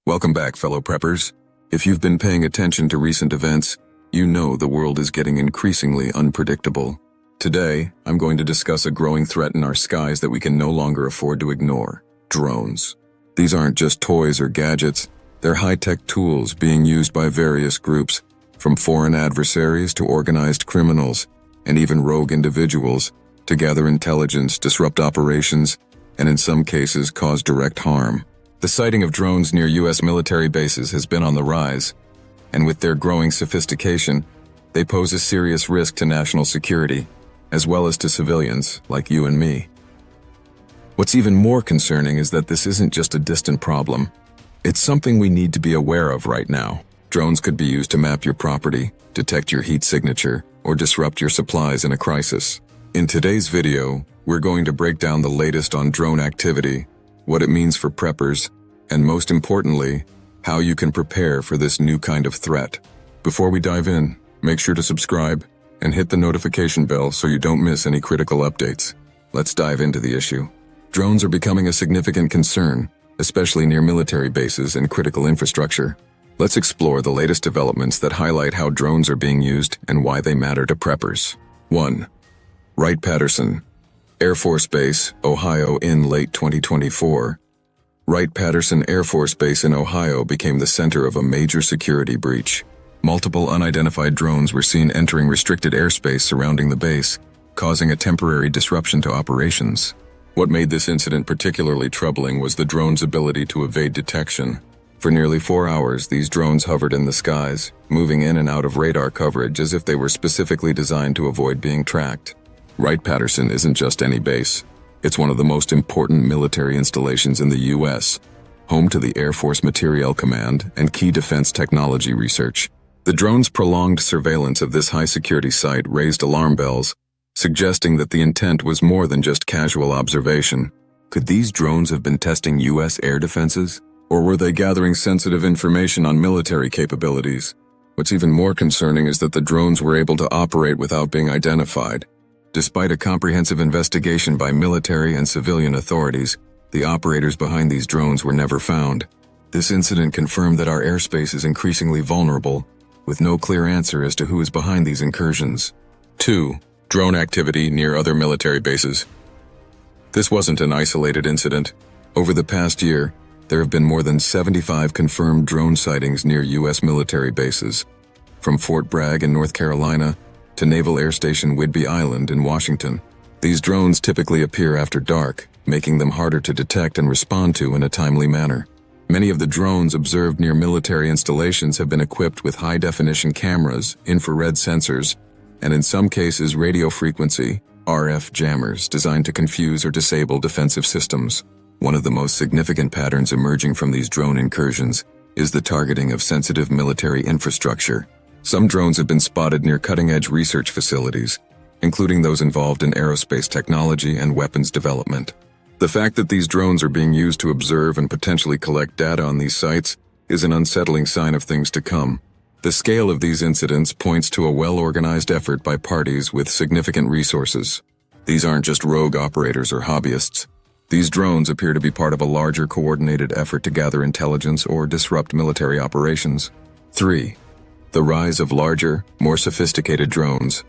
Welcome back, fellow preppers. If you've been paying attention to recent events, you know the world is getting increasingly unpredictable. Today, I'm going to discuss a growing threat in our skies that we can no longer afford to ignore: drones. These aren't just toys or gadgets, they're high-tech tools being used by various groups, from foreign adversaries to organized criminals, and even rogue individuals, to gather intelligence, disrupt operations, and in some cases cause direct harm. The sighting of drones near U.S. military bases has been on the rise, and with their growing sophistication, they pose a serious risk to national security, as well as to civilians like you and me. What's even more concerning is that this isn't just a distant problem. It's something we need to be aware of right now. Drones could be used to map your property, detect your heat signature, or disrupt your supplies in a crisis. In today's video, we're going to break down the latest on drone activity, what it means for preppers, and most importantly, how you can prepare for this new kind of threat. Before we dive in, make sure to subscribe and hit the notification bell so you don't miss any critical updates. Let's dive into the issue. Drones are becoming a significant concern, especially near military bases and critical infrastructure. Let's explore the latest developments that highlight how drones are being used and why they matter to preppers. 1. Wright-Patterson Air Force Base, Ohio. In late 2024, Wright-Patterson Air Force Base in Ohio became the center of a major security breach. Multiple unidentified drones were seen entering restricted airspace surrounding the base, causing a temporary disruption to operations. What made this incident particularly troubling was the drones' ability to evade detection. For nearly 4 hours, these drones hovered in the skies, moving in and out of radar coverage as if they were specifically designed to avoid being tracked. Wright-Patterson isn't just any base. It's one of the most important military installations in the U.S., home to the Air Force Materiel Command and key defense technology research. The drone's prolonged surveillance of this high-security site raised alarm bells, suggesting that the intent was more than just casual observation. Could these drones have been testing U.S. air defenses? Or were they gathering sensitive information on military capabilities? What's even more concerning is that the drones were able to operate without being identified. Despite a comprehensive investigation by military and civilian authorities, the operators behind these drones were never found. This incident confirmed that our airspace is increasingly vulnerable, with no clear answer as to who is behind these incursions. 2. Drone activity near other military bases. This wasn't an isolated incident. Over the past year, there have been more than 75 confirmed drone sightings near U.S. military bases, from Fort Bragg in North Carolina to Naval Air Station Whidbey Island in Washington. These drones typically appear after dark, making them harder to detect and respond to in a timely manner. Many of the drones observed near military installations have been equipped with high-definition cameras, infrared sensors, and in some cases radio frequency, RF jammers designed to confuse or disable defensive systems. One of the most significant patterns emerging from these drone incursions is the targeting of sensitive military infrastructure. Some drones have been spotted near cutting-edge research facilities, including those involved in aerospace technology and weapons development. The fact that these drones are being used to observe and potentially collect data on these sites is an unsettling sign of things to come. The scale of these incidents points to a well-organized effort by parties with significant resources. These aren't just rogue operators or hobbyists. These drones appear to be part of a larger coordinated effort to gather intelligence or disrupt military operations. 3. The rise of larger, more sophisticated drones.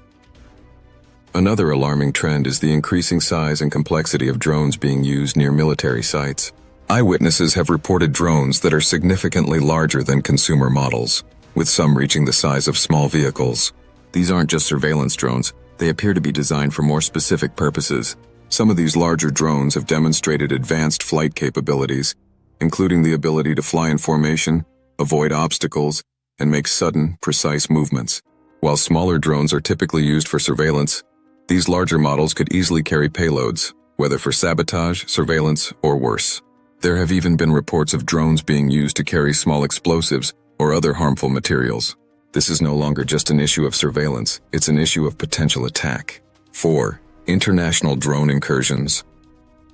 Another alarming trend is the increasing size and complexity of drones being used near military sites. Eyewitnesses have reported drones that are significantly larger than consumer models, with some reaching the size of small vehicles. These aren't just surveillance drones, they appear to be designed for more specific purposes. Some of these larger drones have demonstrated advanced flight capabilities, including the ability to fly in formation, avoid obstacles, and make sudden, precise movements. While smaller drones are typically used for surveillance, these larger models could easily carry payloads, whether for sabotage, surveillance, or worse. There have even been reports of drones being used to carry small explosives or other harmful materials. This is no longer just an issue of surveillance, it's an issue of potential attack. 4. International drone incursions.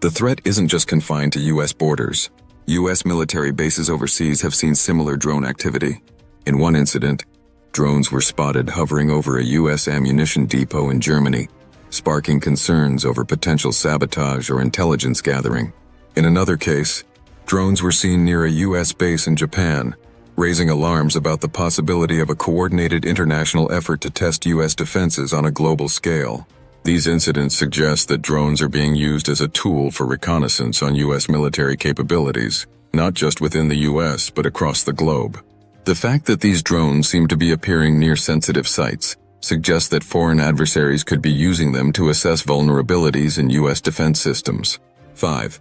The threat isn't just confined to U.S. borders. U.S. military bases overseas have seen similar drone activity. In one incident, drones were spotted hovering over a U.S. ammunition depot in Germany, sparking concerns over potential sabotage or intelligence gathering. In another case, Drones were seen near a U.S. base in Japan, raising alarms about the possibility of a coordinated international effort to test U.S. defenses on a global scale. These incidents suggest that drones are being used as a tool for reconnaissance on U.S. military capabilities, not just within the U.S. but across the globe. The fact that these drones seem to be appearing near sensitive sites suggests that foreign adversaries could be using them to assess vulnerabilities in U.S. defense systems. 5.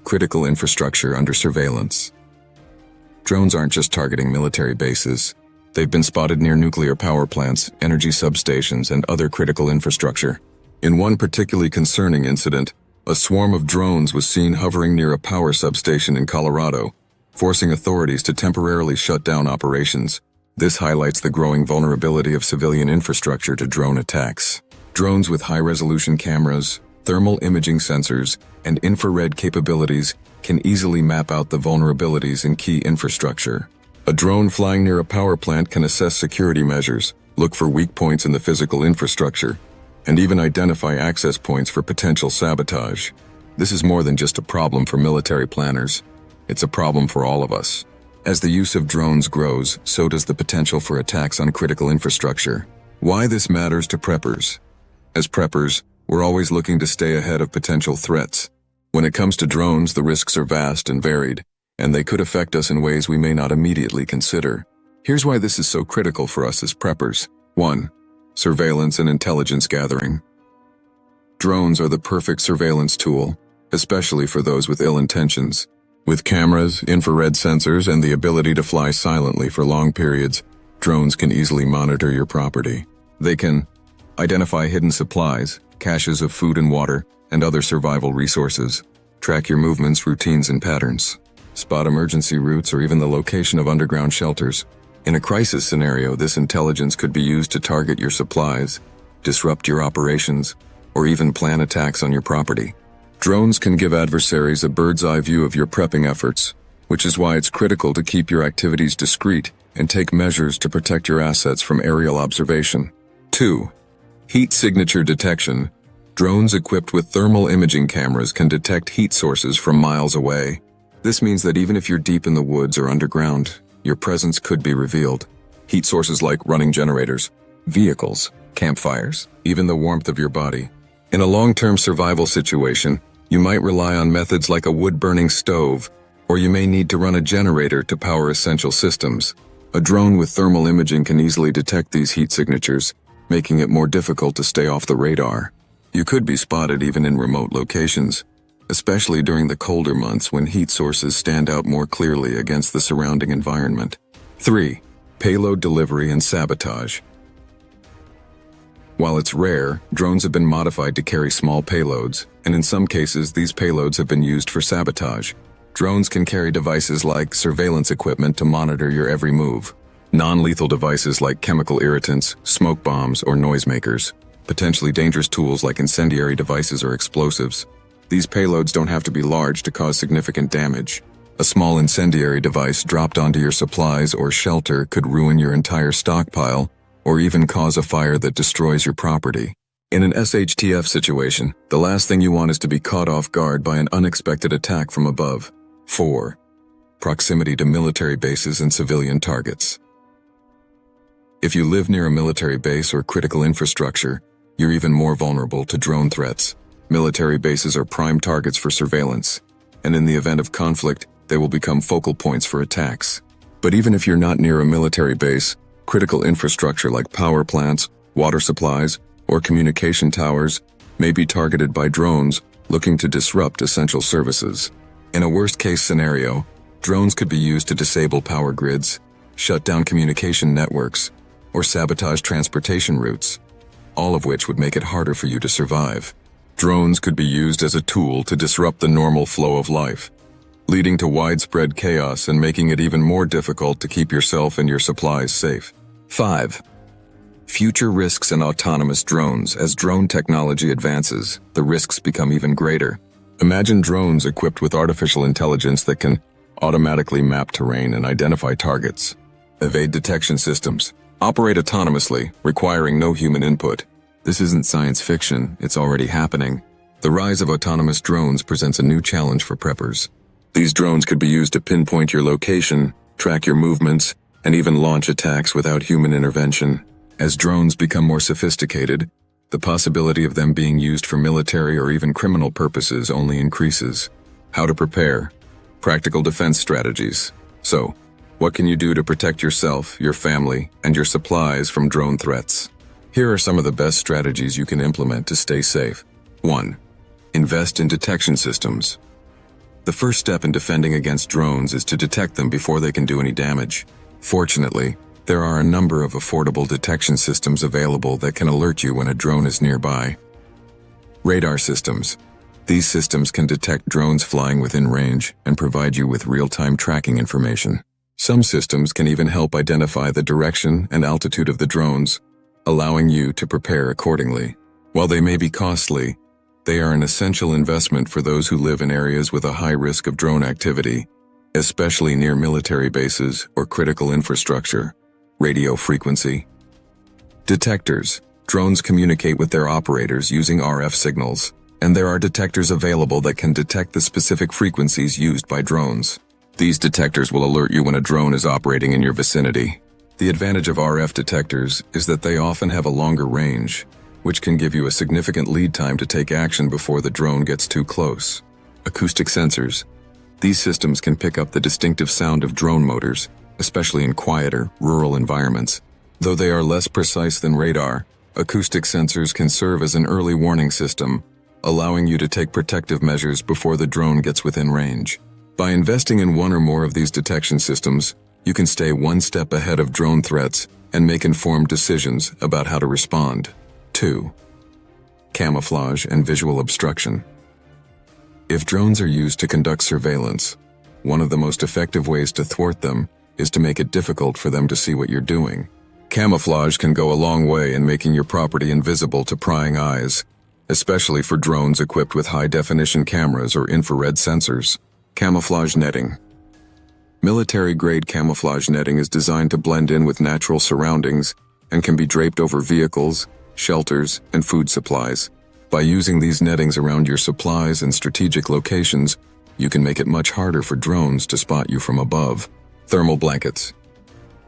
Critical infrastructure under surveillance. Drones aren't just targeting military bases. They've been spotted near nuclear power plants, energy substations, and other critical infrastructure. In one particularly concerning incident, a swarm of drones was seen hovering near a power substation in Colorado, forcing authorities to temporarily shut down operations. This highlights the growing vulnerability of civilian infrastructure to drone attacks. Drones with high-resolution cameras, thermal imaging sensors, and infrared capabilities can easily map out the vulnerabilities in key infrastructure. A drone flying near a power plant can assess security measures, look for weak points in the physical infrastructure, and even identify access points for potential sabotage. This is more than just a problem for military planners. It's a problem for all of us. As the use of drones grows, so does the potential for attacks on critical infrastructure. Why this matters to preppers? As preppers, we're always looking to stay ahead of potential threats. When it comes to drones, the risks are vast and varied, and they could affect us in ways we may not immediately consider. Here's why this is so critical for us as preppers. 1. Surveillance and intelligence gathering. Drones are the perfect surveillance tool, especially for those with ill intentions. With cameras, infrared sensors, and the ability to fly silently for long periods, drones can easily monitor your property. They can identify hidden supplies, caches of food and water, and other survival resources, track your movements, routines, and patterns, spot emergency routes, or even the location of underground shelters. In a crisis scenario, this intelligence could be used to target your supplies, disrupt your operations, or even plan attacks on your property. Drones can give adversaries a bird's-eye view of your prepping efforts, which is why it's critical to keep your activities discreet and take measures to protect your assets from aerial observation. 2. Heat signature detection. Drones equipped with thermal imaging cameras can detect heat sources from miles away. This means that even if you're deep in the woods or underground, your presence could be revealed. Heat sources like running generators, vehicles, campfires, even the warmth of your body. In a long-term survival situation, you might rely on methods like a wood-burning stove, or you may need to run a generator to power essential systems. A drone with thermal imaging can easily detect these heat signatures, making it more difficult to stay off the radar. You could be spotted even in remote locations, especially during the colder months when heat sources stand out more clearly against the surrounding environment. 3. Payload delivery and sabotage. While it's rare, drones have been modified to carry small payloads, and in some cases these payloads have been used for sabotage. Drones can carry devices like surveillance equipment to monitor your every move, non-lethal devices like chemical irritants, smoke bombs, or noisemakers, potentially dangerous tools like incendiary devices or explosives. These payloads don't have to be large to cause significant damage. A small incendiary device dropped onto your supplies or shelter could ruin your entire stockpile, or even cause a fire that destroys your property. In an SHTF situation, the last thing you want is to be caught off guard by an unexpected attack from above. 4. Proximity to military bases and civilian targets. If you live near a military base or critical infrastructure, you're even more vulnerable to drone threats. Military bases are prime targets for surveillance, and in the event of conflict, they will become focal points for attacks. But even if you're not near a military base, critical infrastructure like power plants, water supplies, or communication towers may be targeted by drones looking to disrupt essential services. In a worst-case scenario, drones could be used to disable power grids, shut down communication networks, or sabotage transportation routes, all of which would make it harder for you to survive. Drones could be used as a tool to disrupt the normal flow of life, leading to widespread chaos and making it even more difficult to keep yourself and your supplies safe. 5. Future risks in autonomous drones. As drone technology advances, the risks become even greater. Imagine drones equipped with artificial intelligence that can automatically map terrain and identify targets, evade detection systems, operate autonomously, requiring no human input. This isn't science fiction, it's already happening. The rise of autonomous drones presents a new challenge for preppers. These drones could be used to pinpoint your location, track your movements, and even launch attacks without human intervention. As drones become more sophisticated, the possibility of them being used for military or even criminal purposes only increases. How to prepare. Practical defense strategies. So, what can you do to protect yourself, your family, and your supplies from drone threats? Here are some of the best strategies you can implement to stay safe. 1. Invest in detection systems. The first step in defending against drones is to detect them before they can do any damage. Fortunately, there are a number of affordable detection systems available that can alert you when a drone is nearby. Radar systems. These systems can detect drones flying within range and provide you with real-time tracking information. Some systems can even help identify the direction and altitude of the drones, allowing you to prepare accordingly. While they may be costly, they are an essential investment for those who live in areas with a high risk of drone activity, especially near military bases or critical infrastructure. Radio frequency. Detectors. Drones communicate with their operators using RF signals, and there are detectors available that can detect the specific frequencies used by drones. These detectors will alert you when a drone is operating in your vicinity. The advantage of RF detectors is that they often have a longer range, which can give you a significant lead time to take action before the drone gets too close. Acoustic sensors. These systems can pick up the distinctive sound of drone motors, especially in quieter, rural environments. Though they are less precise than radar, acoustic sensors can serve as an early warning system, allowing you to take protective measures before the drone gets within range. By investing in one or more of these detection systems, you can stay one step ahead of drone threats and make informed decisions about how to respond. 2. Camouflage and visual obstruction. If drones are used to conduct surveillance, one of the most effective ways to thwart them is to make it difficult for them to see what you're doing. Camouflage can go a long way in making your property invisible to prying eyes, especially for drones equipped with high-definition cameras or infrared sensors. Camouflage netting. Military-grade camouflage netting is designed to blend in with natural surroundings and can be draped over vehicles, shelters, and food supplies. By using these nettings around your supplies and strategic locations, you can make it much harder for drones to spot you from above. Thermal blankets.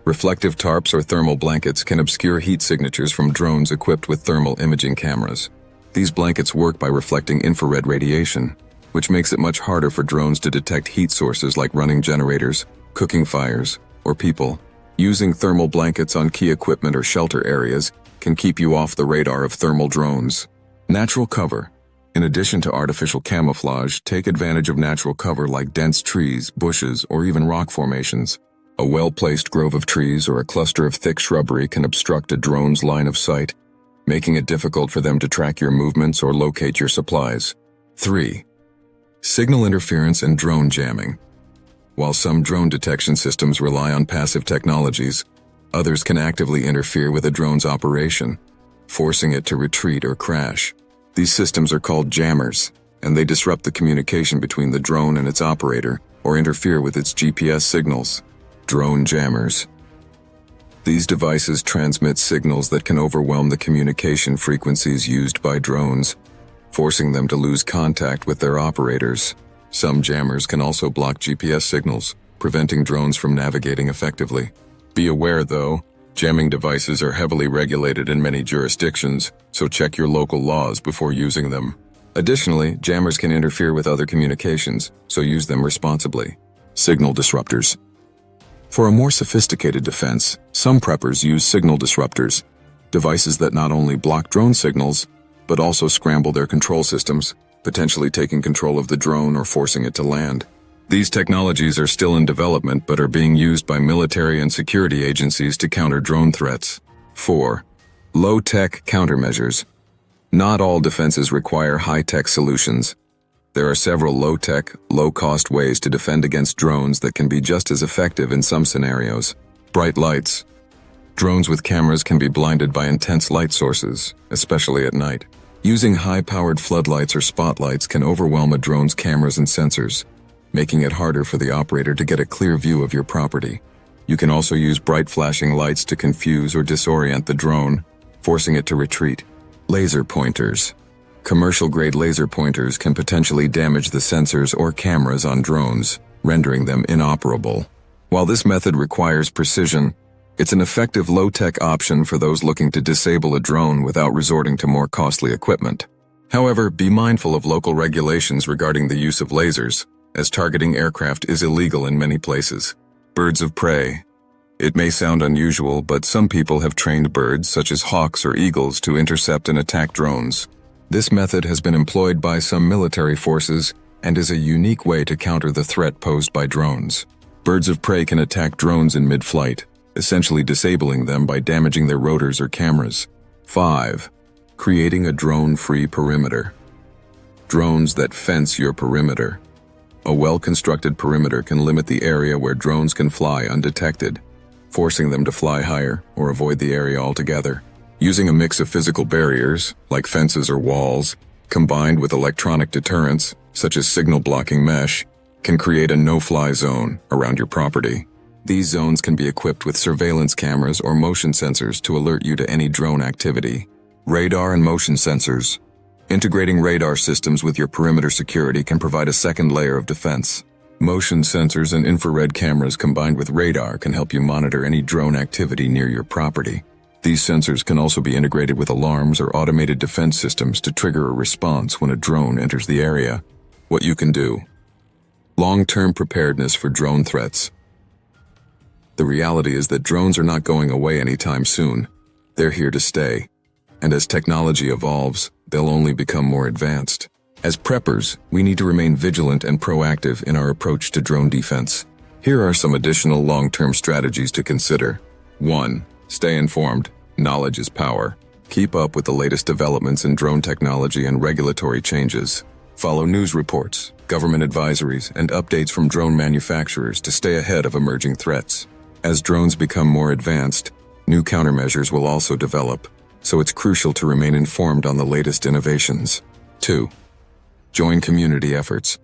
Reflective tarps or thermal blankets can obscure heat signatures from drones equipped with thermal imaging cameras. These blankets work by reflecting infrared radiation, which makes it much harder for drones to detect heat sources like running generators, cooking fires, or people. Using thermal blankets on key equipment or shelter areas can keep you off the radar of thermal drones. Natural cover. In addition to artificial camouflage, take advantage of natural cover like dense trees, bushes, or even rock formations. A well-placed grove of trees or a cluster of thick shrubbery can obstruct a drone's line of sight, making it difficult for them to track your movements or locate your supplies. 3. Signal interference and drone jamming. While some drone detection systems rely on passive technologies, others can actively interfere with a drone's operation, forcing it to retreat or crash. These systems are called jammers, and they disrupt the communication between the drone and its operator or interfere with its GPS signals. Drone jammers. These devices transmit signals that can overwhelm the communication frequencies used by drones, forcing them to lose contact with their operators. Some jammers can also block GPS signals, preventing drones from navigating effectively. Be aware, though, jamming devices are heavily regulated in many jurisdictions, so check your local laws before using them. Additionally, jammers can interfere with other communications, so use them responsibly. Signal disruptors. For a more sophisticated defense, some preppers use signal disruptors, devices that not only block drone signals, but also scramble their control systems, potentially taking control of the drone or forcing it to land. These technologies are still in development but are being used by military and security agencies to counter drone threats. 4. Low-tech countermeasures. Not all defenses require high-tech solutions. There are several low-tech, low-cost ways to defend against drones that can be just as effective in some scenarios. Bright lights. Drones with cameras can be blinded by intense light sources, especially at night. Using high-powered floodlights or spotlights can overwhelm a drone's cameras and sensors, making it harder for the operator to get a clear view of your property. You can also use bright flashing lights to confuse or disorient the drone, forcing it to retreat. Laser pointers. Commercial-grade laser pointers can potentially damage the sensors or cameras on drones, rendering them inoperable. While this method requires precision, it's an effective low-tech option for those looking to disable a drone without resorting to more costly equipment. However, be mindful of local regulations regarding the use of lasers, as targeting aircraft is illegal in many places. Birds of prey. It may sound unusual, but some people have trained birds, such as hawks or eagles, to intercept and attack drones. This method has been employed by some military forces and is a unique way to counter the threat posed by drones. Birds of prey can attack drones in mid-flight, essentially disabling them by damaging their rotors or cameras. 5. Creating a drone-free perimeter. Drones that fence your perimeter. A well-constructed perimeter can limit the area where drones can fly undetected, forcing them to fly higher or avoid the area altogether. Using a mix of physical barriers, like fences or walls, combined with electronic deterrents, such as signal-blocking mesh, can create a no-fly zone around your property. These zones can be equipped with surveillance cameras or motion sensors to alert you to any drone activity. Radar and motion sensors. Integrating radar systems with your perimeter security can provide a second layer of defense. Motion sensors and infrared cameras combined with radar can help you monitor any drone activity near your property. These sensors can also be integrated with alarms or automated defense systems to trigger a response when a drone enters the area. What you can do. Long-term preparedness for drone threats. The reality is that drones are not going away anytime soon. They're here to stay. And as technology evolves, they'll only become more advanced. As preppers, we need to remain vigilant and proactive in our approach to drone defense. Here are some additional long-term strategies to consider. 1. Stay informed. Knowledge is power. Keep up with the latest developments in drone technology and regulatory changes. Follow news reports, government advisories, and updates from drone manufacturers to stay ahead of emerging threats. As drones become more advanced, new countermeasures will also develop, so it's crucial to remain informed on the latest innovations. 2. Join community efforts.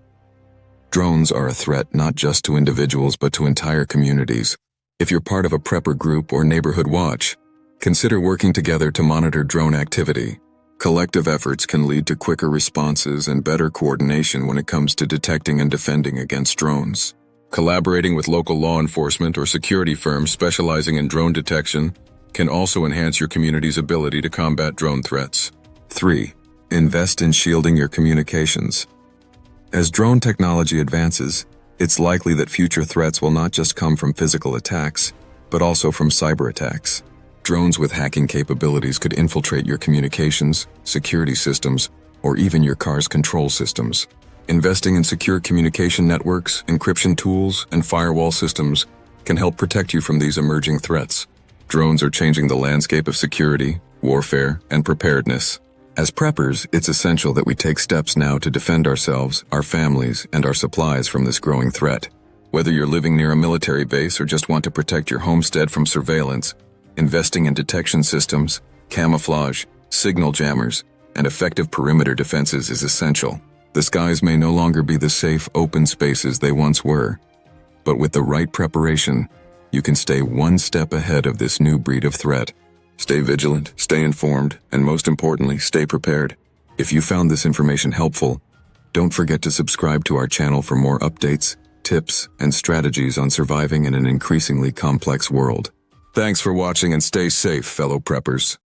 Drones are a threat not just to individuals but to entire communities. If you're part of a prepper group or neighborhood watch, consider working together to monitor drone activity. Collective efforts can lead to quicker responses and better coordination when it comes to detecting and defending against drones. Collaborating with local law enforcement or security firms specializing in drone detection can also enhance your community's ability to combat drone threats. 3. Invest in shielding your communications. As drone technology advances, it's likely that future threats will not just come from physical attacks, but also from cyber attacks. Drones with hacking capabilities could infiltrate your communications, security systems, or even your car's control systems. Investing in secure communication networks, encryption tools, and firewall systems can help protect you from these emerging threats. Drones are changing the landscape of security, warfare, and preparedness. As preppers, it's essential that we take steps now to defend ourselves, our families, and our supplies from this growing threat. Whether you're living near a military base or just want to protect your homestead from surveillance, investing in detection systems, camouflage, signal jammers, and effective perimeter defenses is essential. The skies may no longer be the safe, open spaces they once were, but with the right preparation, you can stay one step ahead of this new breed of threat. Stay vigilant, stay informed, and most importantly, stay prepared. If you found this information helpful, don't forget to subscribe to our channel for more updates, tips, and strategies on surviving in an increasingly complex world. Thanks for watching and stay safe, fellow preppers.